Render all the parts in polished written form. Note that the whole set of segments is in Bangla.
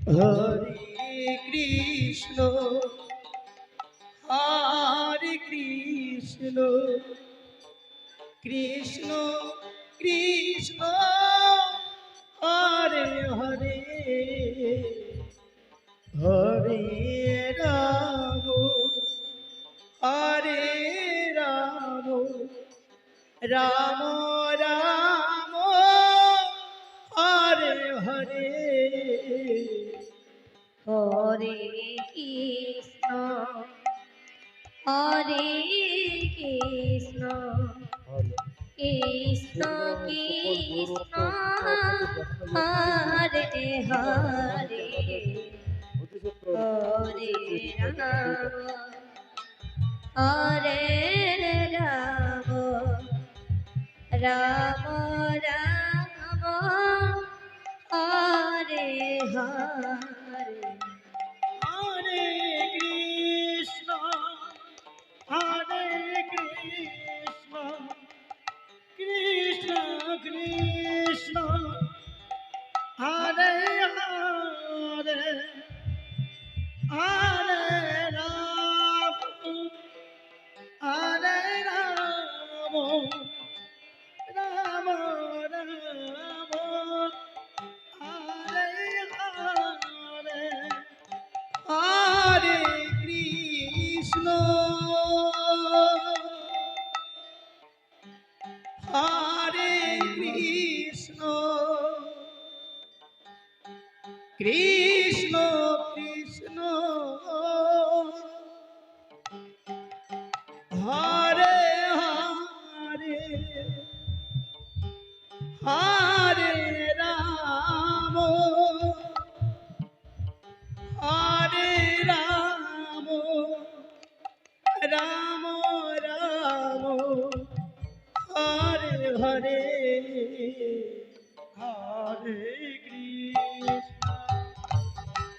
হরে কৃষ্ণ কৃষ্ণ কৃষ্ণ হরে হরে হরে রাম হরে রাম রাম রাম হরে হরে হরে কৃষ্ণ হরে কৃষ্ণ কৃষ্ণ কৃষ্ণ হরে হরে হরে রাম রাম রাম হরে হরে হরে কৃষ্ণ কৃষ্ণ কৃষ্ণ হরে হরে হরে রাম হরে রাম রাম রাম হরে হরে হরে কৃষ্ণ হরে কৃষ্ণ কৃষ্ণ কৃষ্ণ হরে হরে হরে রাম হরে রাম রাম রাম হরে হরে হরে কৃষ্ণ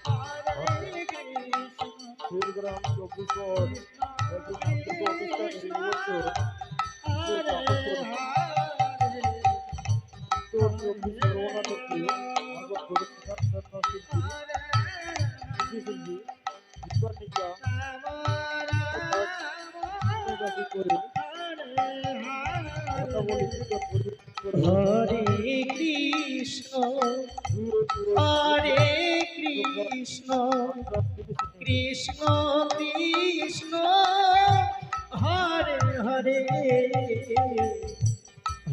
হরে কৃষ্ণ শিবগ্রাম 24 হরে হরে কৃষ্ণ হরে কৃষ্ণ কৃষ্ণ কৃষ্ণ হরে হরে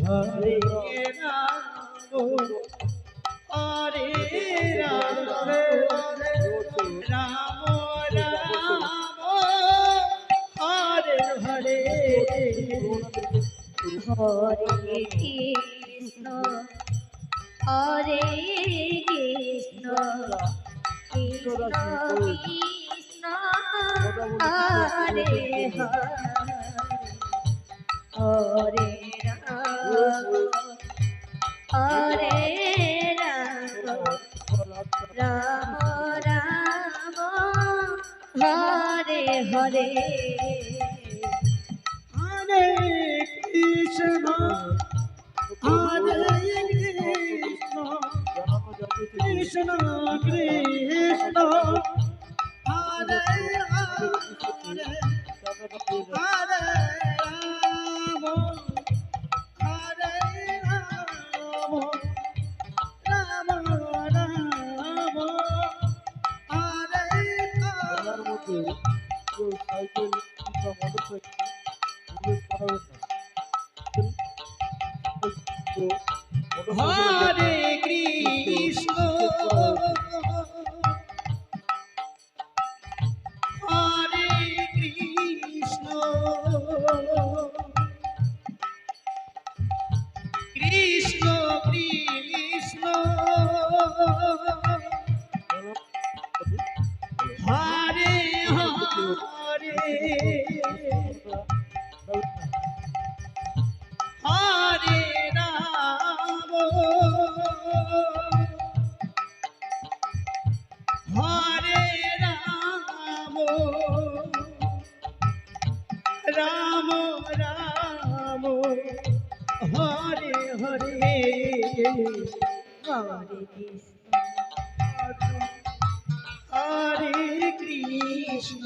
হরে রাম হরে রাম রাম রাম হরে হরে হরে কৃষ্ণ হরে কৃষ্ণ কৃষ্ণ কৃষ্ণ হরে হরে হরে রাম রাম রাম হরে হরে হরে কৃষ্ণ হরে কৃষ্ণ কৃষ্ণ কৃষ্ণ হরে হরে হরে রাম হরে রাম রাম রাম হরে হরে সাইকেল কিংবা মোটরসাইকেল হরে কৃষ্ণ হরে কৃষ্ণ কৃষ্ণ কৃষ্ণ হরে হরে হরে রাম হরে কৃষ্ণ হরে কৃষ্ণ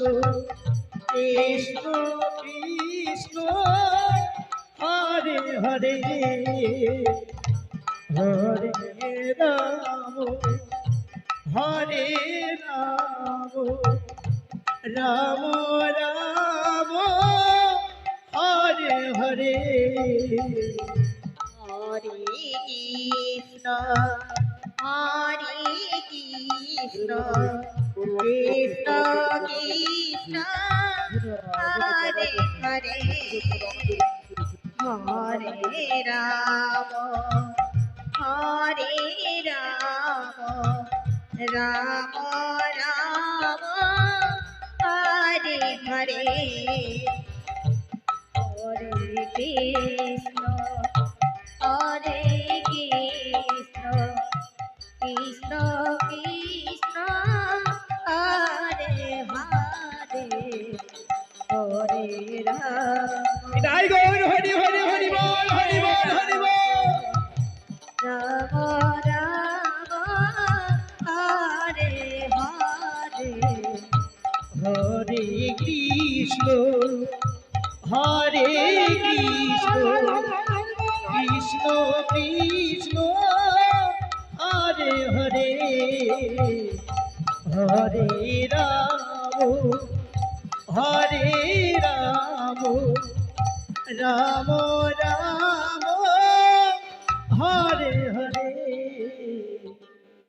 কৃষ্ণ কৃষ্ণ হরে হরে হরে রাম হরে রাম রাম রাম হরে হরে হরে কৃষ্ণ হরে কৃষ্ণ কৃষ্ণ কৃষ্ণ হরে হরে হরে রাম হরে রাম রাম রাম হরে হরে হরে কৃষ্ণ হরে কৃষ্ণ কৃষ্ণ কৃষ্ণ হরে হরে হরে রাম নিতাই গৌর হরি হরি হরি বল হরি বল হরি বল রাম রাম হরে হরে হরে কৃষ্ণ হরে কৃষ্ণ কৃষ্ণ কৃষ্ণ হরে হরে হরে রাম হরে রাম রাম